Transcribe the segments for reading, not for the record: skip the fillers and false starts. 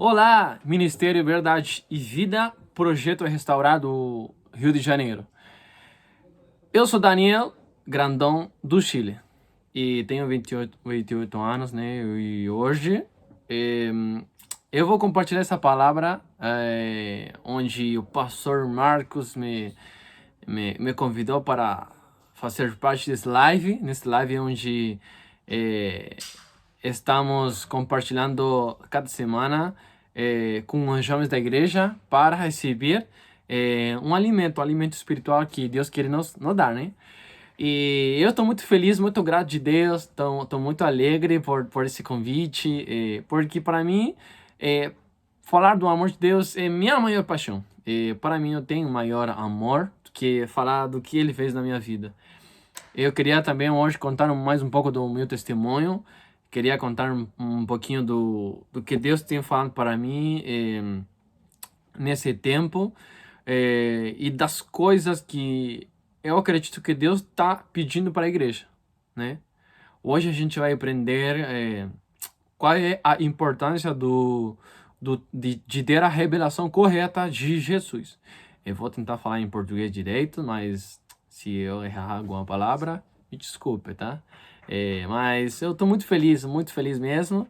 Olá, Ministério Verdade e Vida, Projeto Restaurado Rio de Janeiro. Eu sou Daniel Grandão, do Chile, e tenho 28 anos, né? E hoje eu vou compartilhar essa palavra onde o pastor Marcos me convidou para fazer parte nesse live onde estamos compartilhando cada semana com os jovens da igreja para receber um alimento espiritual que Deus quer nos dar, né? E eu estou muito feliz, muito grato de Deus, estou muito alegre por esse convite, porque para mim, falar do amor de Deus é minha maior paixão. Para mim, eu tenho maior amor do que falar do que Ele fez na minha vida. Eu queria também hoje contar mais um pouco do meu testemunho, queria contar um pouquinho do que Deus tem falado para mim nesse tempo e das coisas que eu acredito que Deus está pedindo para a igreja, né? Hoje a gente vai aprender qual é a importância de ter a revelação correta de Jesus. Eu vou tentar falar em português direito, mas se eu errar alguma palavra, me desculpe, tá? Mas eu tô muito feliz mesmo,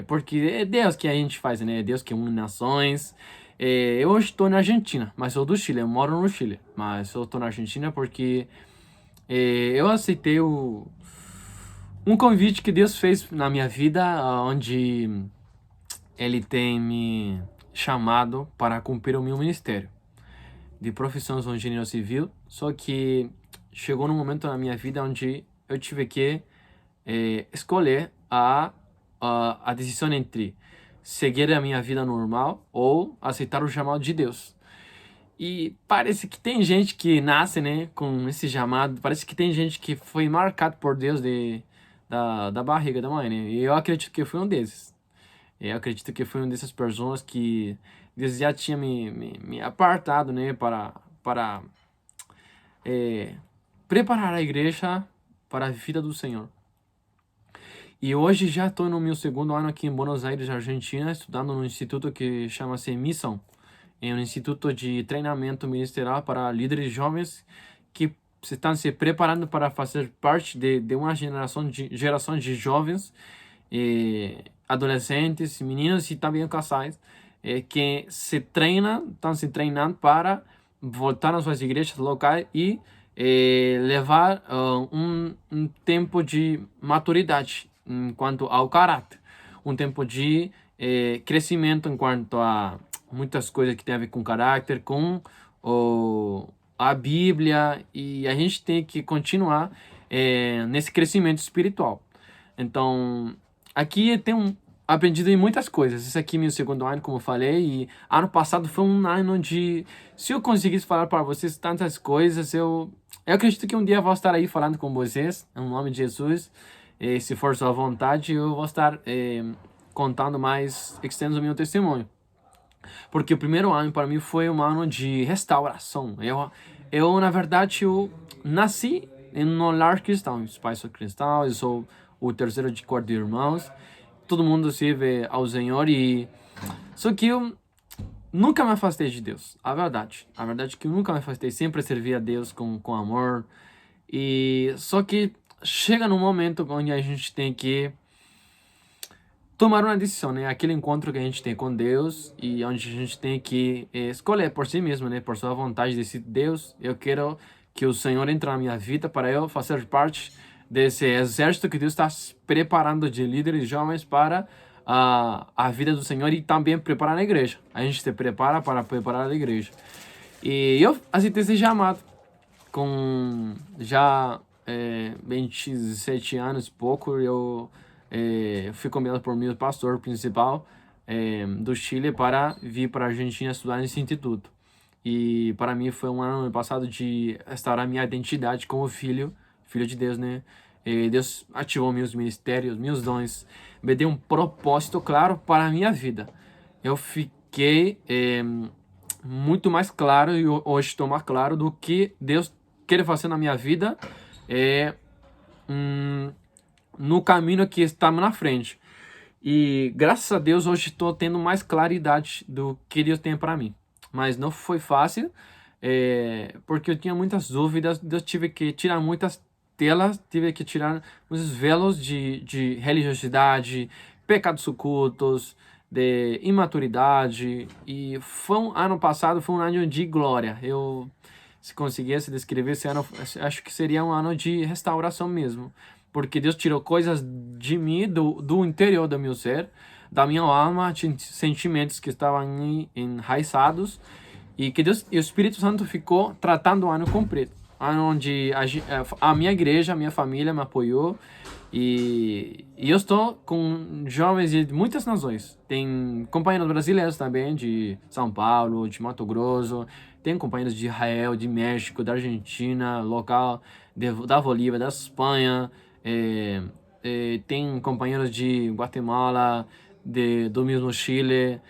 porque é Deus que a gente faz, né? É Deus que une nações. Eu hoje estou na Argentina, mas sou do Chile, eu moro no Chile, mas eu estou na Argentina porque eu aceitei um convite que Deus fez na minha vida, onde Ele tem me chamado para cumprir o meu ministério de profissão, sou engenheiro civil, só que chegou num momento na minha vida onde eu tive que escolher a decisão entre seguir a minha vida normal ou aceitar o chamado de Deus. E parece que tem gente que nasce, né, com esse chamado, parece que tem gente que foi marcado por Deus da barriga da mãe, né? E eu acredito que eu fui um desses. Eu acredito que fui uma dessas pessoas que Deus já tinha me apartado, né, para preparar a igreja para a vida do Senhor. E hoje já estou no meu segundo ano aqui em Buenos Aires, Argentina, estudando no instituto que chama-se Missão. É um instituto de treinamento ministerial para líderes jovens que estão se preparando para fazer parte de uma geração de jovens, adolescentes, meninos e também casais que estão se treinando para voltar às suas igrejas locais e levar um tempo de maturidade enquanto ao caráter, um tempo de crescimento enquanto a muitas coisas que tem a ver com caráter, com a Bíblia, e a gente tem que continuar nesse crescimento espiritual. Então, aqui eu tenho aprendido em muitas coisas. Esse aqui é meu segundo ano, como eu falei, e ano passado foi um ano onde, se eu conseguisse falar para vocês tantas coisas, eu acredito que um dia eu vou estar aí falando com vocês, em nome de Jesus. Se for sua vontade, eu vou estar contando mais, extendo o meu testemunho. Porque o primeiro ano para mim foi um ano de restauração. Na verdade, eu nasci em um lar cristão. Meus pais são cristãos, eu sou o terceiro de 4 irmãos. Todo mundo serve ao Senhor e... Só que eu nunca me afastei de Deus, a verdade. A verdade é que eu nunca me afastei, sempre servi a Deus com amor. E só que chega num momento onde a gente tem que tomar uma decisão, né? Aquele encontro que a gente tem com Deus e onde a gente tem que escolher por si mesmo, né? Por sua vontade, decidir, Deus, eu quero que o Senhor entre na minha vida para eu fazer parte desse exército que Deus está preparando de líderes jovens para a vida do Senhor e também preparar a igreja. A gente se prepara para preparar a igreja. E eu aceitei esse chamado com já 27 anos e pouco. Eu fui convidado por meu pastor principal do Chile para vir para a Argentina estudar nesse instituto. E para mim foi um ano passado de restaurar minha identidade como filho de Deus, né? Deus ativou meus ministérios, meus dons, me deu um propósito claro para a minha vida. Eu fiquei muito mais claro e hoje estou mais claro do que Deus quer fazer na minha vida no caminho que estamos na frente. E graças a Deus hoje estou tendo mais claridade do que Deus tem para mim. Mas não foi fácil, porque eu tinha muitas dúvidas, eu tive que tirar muitas telas, tive que tirar os velos de religiosidade, pecados ocultos, de imaturidade. E foi um ano passado, foi um ano de glória. Eu, se conseguisse descrever esse ano, acho que seria um ano de restauração mesmo. Porque Deus tirou coisas de mim, do interior do meu ser, da minha alma, sentimentos que estavam enraizados, e que Deus, e o Espírito Santo ficou tratando o ano completo. Ano onde a minha igreja, a minha família me apoiou, e eu estou com jovens de muitas nações. Tem companheiros brasileiros também, de São Paulo, de Mato Grosso, tem companheiros de Israel, de México, da Argentina, local, da Bolívia, da Espanha, tem companheiros de Guatemala, do mesmo Chile,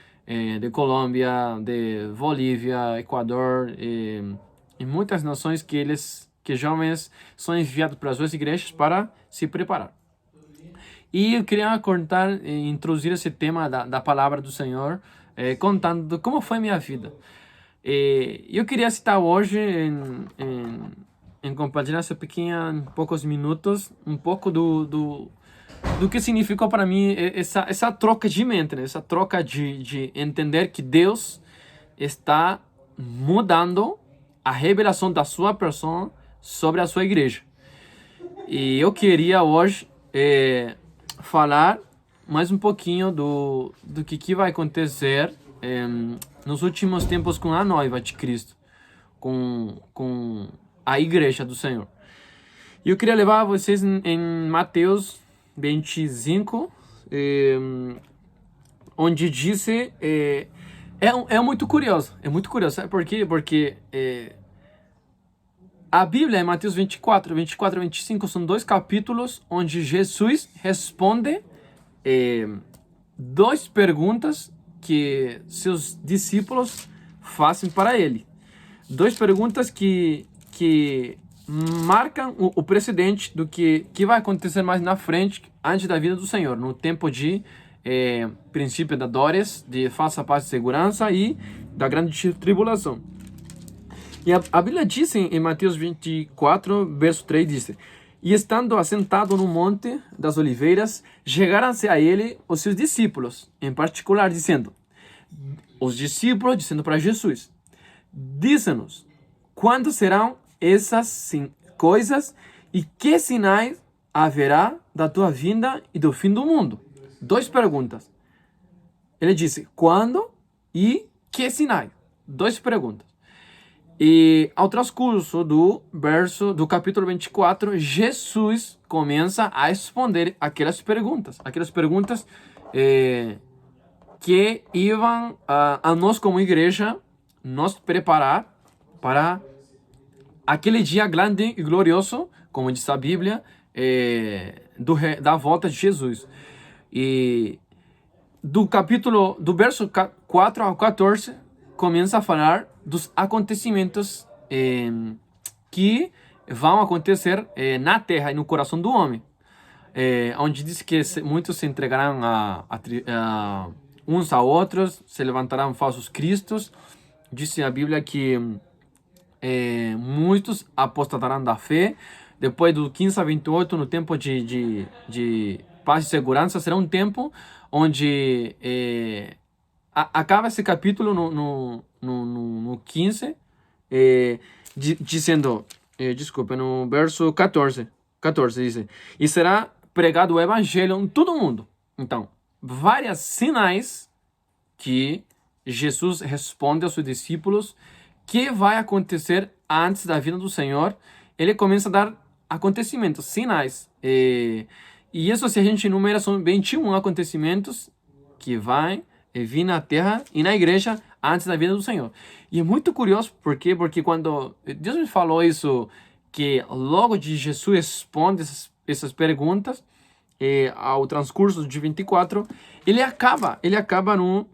de Colômbia, de Bolívia, Equador, e muitas nações que jovens são enviados para as suas igrejas para se preparar. E eu queria contar e introduzir esse tema da palavra do Senhor, contando como foi minha vida. Eu queria citar hoje, em compartilhar essa pequena, em poucos minutos, um pouco do que significou para mim essa troca de mente, né? Essa troca de entender que Deus está mudando a revelação da sua pessoa sobre a sua igreja. E eu queria hoje falar mais um pouquinho do que vai acontecer nos últimos tempos com a noiva de Cristo, com a igreja do Senhor. E eu queria levar vocês em Mateus 25, onde disse, é muito curioso, sabe por quê? Porque a Bíblia, em Mateus 24 e 25, são 2 capítulos onde Jesus responde 2 perguntas que seus discípulos fazem para ele. 2 perguntas que marcam o precedente do que vai acontecer mais na frente, antes da vida do Senhor, no tempo de princípio da dores, de falsa paz e segurança e da grande tribulação. E a Bíblia diz em Mateus 24, verso 3, diz: E estando assentado no monte das oliveiras, chegaram-se a ele os seus discípulos, em particular, dizendo, os discípulos dizendo para Jesus, diz-nos, quando serão essas coisas e que sinais haverá da tua vinda e do fim do mundo? 2 perguntas. Ele disse, quando e que sinais? 2 perguntas. E ao transcurso do capítulo 24, Jesus começa a responder aquelas perguntas que iam a nós como igreja nos preparar para aquele dia grande e glorioso, como diz a Bíblia, da volta de Jesus. E do verso 4 ao 14, começa a falar dos acontecimentos que vão acontecer na terra e no coração do homem. Onde diz que muitos se entregarão uns a outros, se levantarão falsos cristos. Diz a Bíblia que muitos apostatarão da fé. Depois do 15 a 28, no tempo de paz e segurança, será um tempo onde acaba esse capítulo no 15, dizendo, desculpa, no verso 14 diz, e será pregado o evangelho em todo o mundo. Então, vários sinais que Jesus responde aos seus discípulos que vai acontecer antes da vinda do Senhor. Ele começa a dar acontecimentos, sinais. E isso, se a gente enumera, são 21 acontecimentos que vai vir na terra e na igreja antes da vinda do Senhor. E é muito curioso, porque quando Deus me falou isso, que logo de Jesus responde essas perguntas, ao transcurso de 24, ele acaba no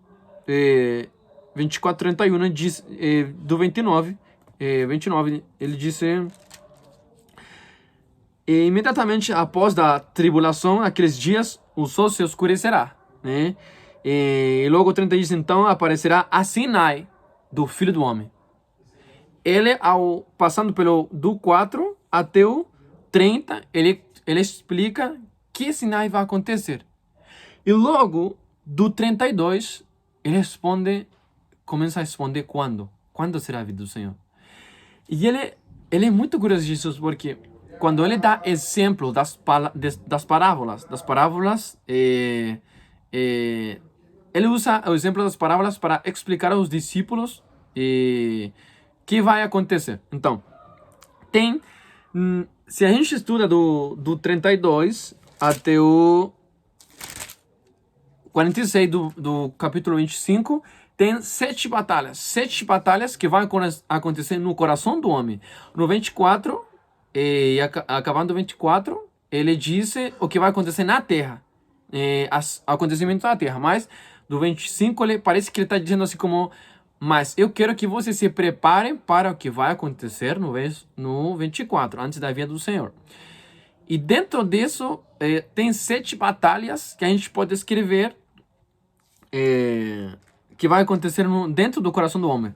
24:31, diz, do 29, ele disse, imediatamente após da tribulação, aqueles dias, o sol se escurecerá, né? E logo 30 diz, então, aparecerá a Sinai do Filho do Homem. Ele, passando pelo do 4 até o 30, ele explica que Sinai vai acontecer. E logo, do 32, ele começa a responder quando. Quando será a vida do Senhor? E ele é muito curioso disso, porque quando ele dá exemplo das parábolas, ele usa o exemplo das parábolas para explicar aos discípulos que vai acontecer. Então, se a gente estuda do 32 até o 46 do capítulo 25, tem 7 batalhas. 7 batalhas que vão acontecer no coração do homem. No 24, acabando o 24, ele disse o que vai acontecer na terra. Acontecimentos na terra. Mas do 25, parece que ele está dizendo assim como... Mas eu quero que vocês se preparem para o que vai acontecer no 24, antes da vinda do Senhor. E dentro disso, tem 7 batalhas que a gente pode escrever que vai acontecer dentro do coração do homem.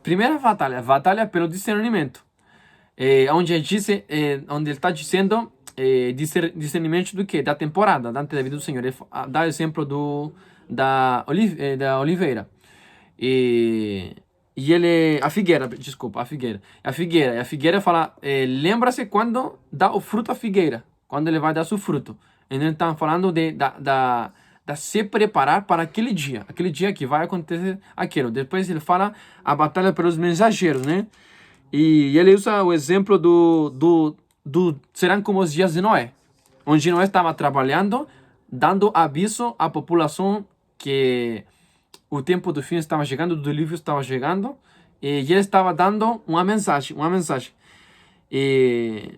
Primeira batalha pelo discernimento. Onde ele está dizendo discernimento do que? Da temporada, antes da vida do Senhor. Ele dá exemplo da oliveira. E ele, a figueira. A figueira fala, lembra-se quando dá o fruto a figueira, quando ele vai dar seu fruto. Ele está falando da se preparar para aquele dia que vai acontecer aquilo. Depois ele fala a batalha pelos mensageiros, né? E ele usa o exemplo serão como os dias de Noé, onde Noé estava trabalhando, dando aviso à população que o tempo do fim estava chegando, do dilúvio estava chegando, e ele estava dando uma mensagem.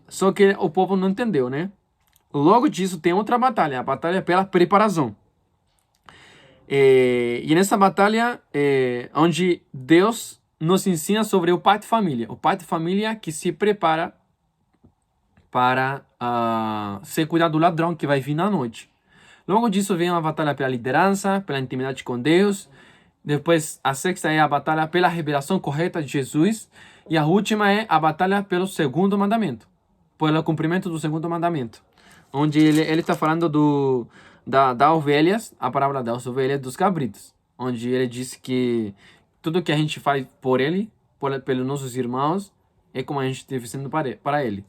Só que o povo não entendeu, né? Logo disso tem outra batalha, a batalha pela preparação. E nessa batalha, onde Deus nos ensina sobre o pai de família. O pai de família que se prepara para ser cuidado do ladrão que vai vir na noite. Logo disso vem a batalha pela liderança, pela intimidade com Deus. Depois, a sexta é a batalha pela revelação correta de Jesus. E a última é a batalha pelo segundo mandamento. Pelo cumprimento do segundo mandamento. Onde ele está falando das ovelhas, a parábola das ovelhas dos cabritos. Onde ele disse que tudo que a gente faz por ele, pelos nossos irmãos, é como a gente deve sendo para ele.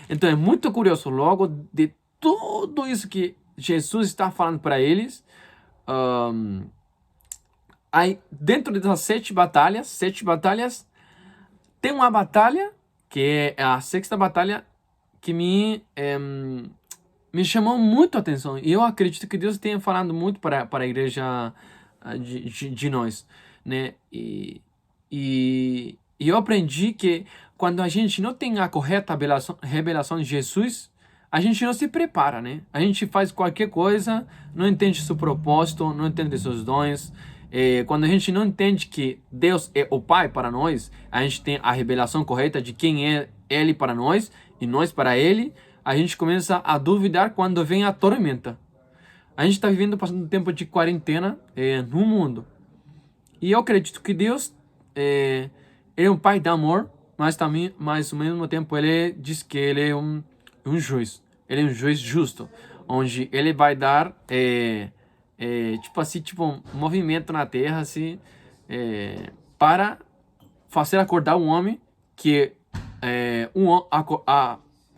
Então é muito curioso, logo de tudo isso que Jesus está falando para eles, aí dentro dessas 7 batalhas, tem uma batalha, que é a sexta batalha, que me chamou muito a atenção. E eu acredito que Deus tenha falado muito para a igreja de nós, né? E eu aprendi que quando a gente não tem a correta revelação de Jesus, a gente não se prepara, né? A gente faz qualquer coisa, não entende seu propósito, não entende seus dons. Quando a gente não entende que Deus é o Pai para nós, a gente tem a revelação correta de quem é Ele para nós e nós para Ele, a gente começa a duvidar quando vem a tormenta. A gente está passando um tempo de quarentena no mundo. E eu acredito que Deus Ele é um Pai de amor, mas ao mesmo tempo Ele diz que Ele é um juiz. Ele é um juiz justo, onde Ele vai dar um movimento na terra assim, para fazer acordar um homem que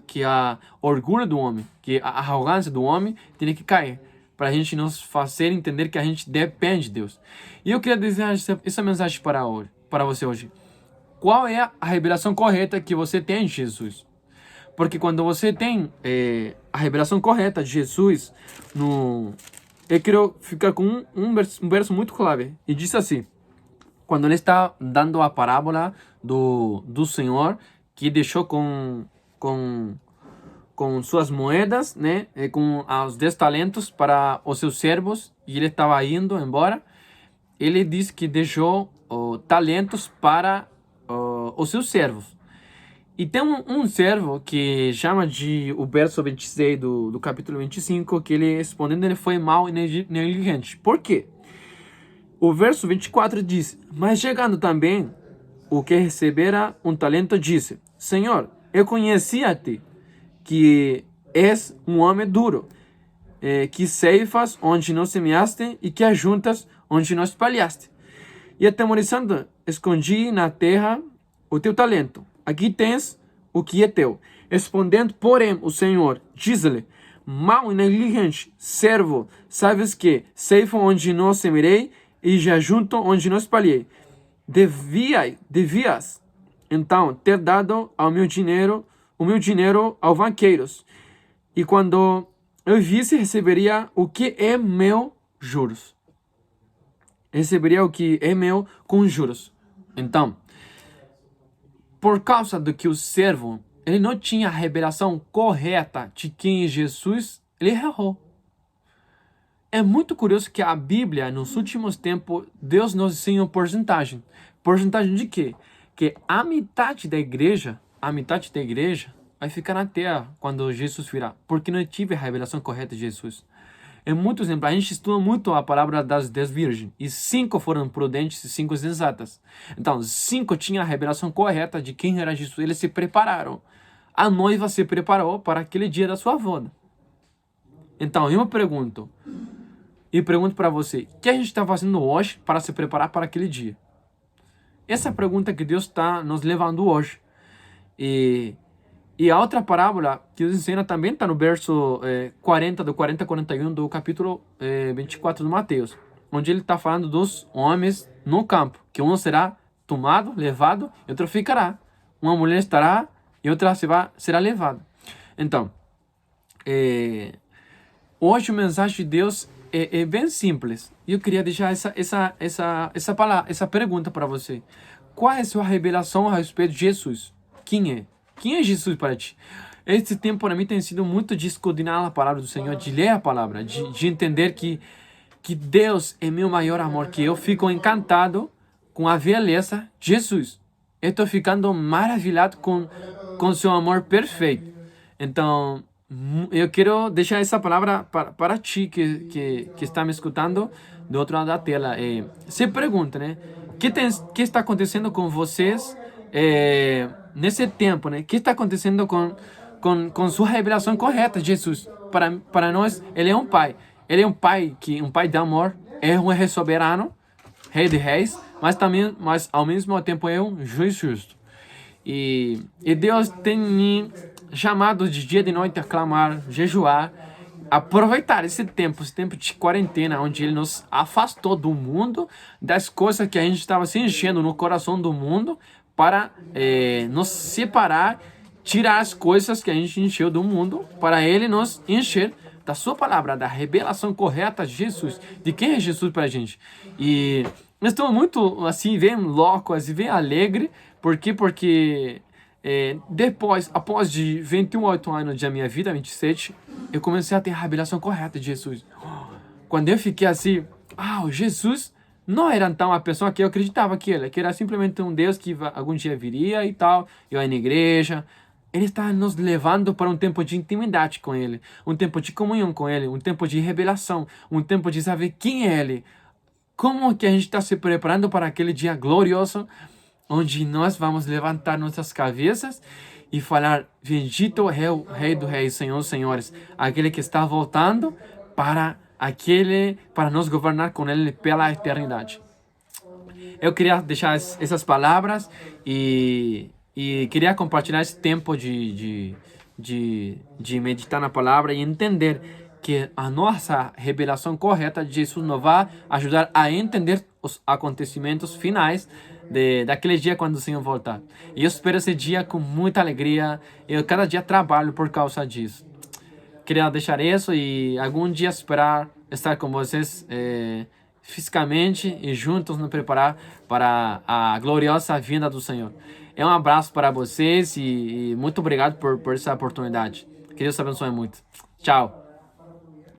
que a orgulho do homem, que a arrogância do homem tem que cair, para a gente nos fazer entender que a gente depende de Deus. E eu queria dizer essa mensagem para você hoje. Qual é a revelação correta que você tem de Jesus? Porque quando você tem a revelação correta de Jesus, eu quero ficar com um verso muito clave. E diz assim, quando ele está dando a parábola do Senhor, que deixou com suas moedas, né, com os 10 talentos para os seus servos, e ele estava indo embora, ele diz que deixou talentos para os seus servos. E tem um servo que chama de o verso 26 do capítulo 25, que ele respondendo, ele foi mal e negligente. Por quê? O verso 24 diz: mas chegando também o que recebera um talento, disse: Senhor, eu conhecia-te, que és um homem duro, que ceifas onde não semeaste e que ajuntas onde não espalhaste. E atemorizando, escondi na terra o teu talento. Aqui tens o que é teu. Respondendo, porém, o Senhor, diz-lhe: mau e negligente, servo, sabes que ceifo onde não semeei e já junto onde não espalhei. Devias, então, ter dado o meu dinheiro aos banqueiros. E quando eu visse, receberia o que é meu juros. Receberia o que é meu com juros. Então, por causa do que o servo, ele não tinha a revelação correta de quem é Jesus, ele errou. É muito curioso que a Bíblia, nos últimos tempos, Deus nos ensina uma porcentagem. Porcentagem de quê? Que a metade da igreja vai ficar na terra quando Jesus virá, porque não tive a revelação correta de Jesus. É muito exemplo. A gente estuda muito a palavra das 10 virgens. E 5 foram prudentes e 5 sensatas. Então, 5 tinham a revelação correta de quem era Jesus. Eles se prepararam. A noiva se preparou para aquele dia da sua boda. Então, eu pergunto para você: o que a gente está fazendo hoje para se preparar para aquele dia? Essa é a pergunta que Deus está nos levando hoje. E a outra parábola que Deus ensina também está no verso 40 a 41 do capítulo 24 de Mateus, onde ele está falando dos homens no campo, que um será tomado, levado, e outro ficará. Uma mulher estará e outra será levada. Então, hoje a mensagem de Deus é bem simples. E eu queria deixar essa pergunta para você. Qual é a sua revelação a respeito de Jesus? Quem é? Quem é Jesus para ti? Esse tempo para mim tem sido muito de escudriñar a palavra do Senhor, de ler a palavra, de entender que Deus é meu maior amor, que eu fico encantado com a beleza de Jesus. Eu estou ficando maravilhado com seu amor perfeito. Então, eu quero deixar essa palavra para ti que está me escutando do outro lado da tela. Se pergunta, né? O que está acontecendo com vocês nesse tempo, né? O que está acontecendo com sua revelação correta, Jesus? Para nós, ele é um pai. Ele é um pai de amor, é um rei soberano, rei de reis, mas ao mesmo tempo é um juiz justo. E Deus tem me chamado de dia e de noite a clamar, jejuar, aproveitar esse tempo de quarentena, onde ele nos afastou do mundo, das coisas que a gente estava se enchendo no coração do mundo, para nos separar, tirar as coisas que a gente encheu do mundo, para ele nos encher da sua palavra, da revelação correta de Jesus, de quem é Jesus para a gente. E eu estou muito, assim, bem louco, assim, bem alegre. Por quê? Porque após de 28 anos da minha vida, 27, eu comecei a ter a revelação correta de Jesus. Quando eu fiquei assim, Jesus não era então a pessoa que eu acreditava que era simplesmente um Deus que algum dia viria e tal, eu ia na igreja. Ele está nos levando para um tempo de intimidade com Ele, um tempo de comunhão com Ele, um tempo de revelação, um tempo de saber quem é Ele. Como que a gente está se preparando para aquele dia glorioso, onde nós vamos levantar nossas cabeças e falar: bendito é o Rei dos Reis, Senhor dos Senhores, aquele que está voltando para nos governar com Ele pela eternidade. Eu queria deixar essas palavras e queria compartilhar esse tempo de meditar na palavra e entender que a nossa revelação correta de Jesus nos vai ajudar a entender os acontecimentos finais daquele dia quando o Senhor voltar. E eu espero esse dia com muita alegria. Eu cada dia trabalho por causa disso. Queria deixar isso e algum dia esperar estar com vocês fisicamente e juntos nos preparar para a gloriosa vinda do Senhor. Um abraço para vocês e muito obrigado por essa oportunidade. Que Deus abençoe muito. Tchau.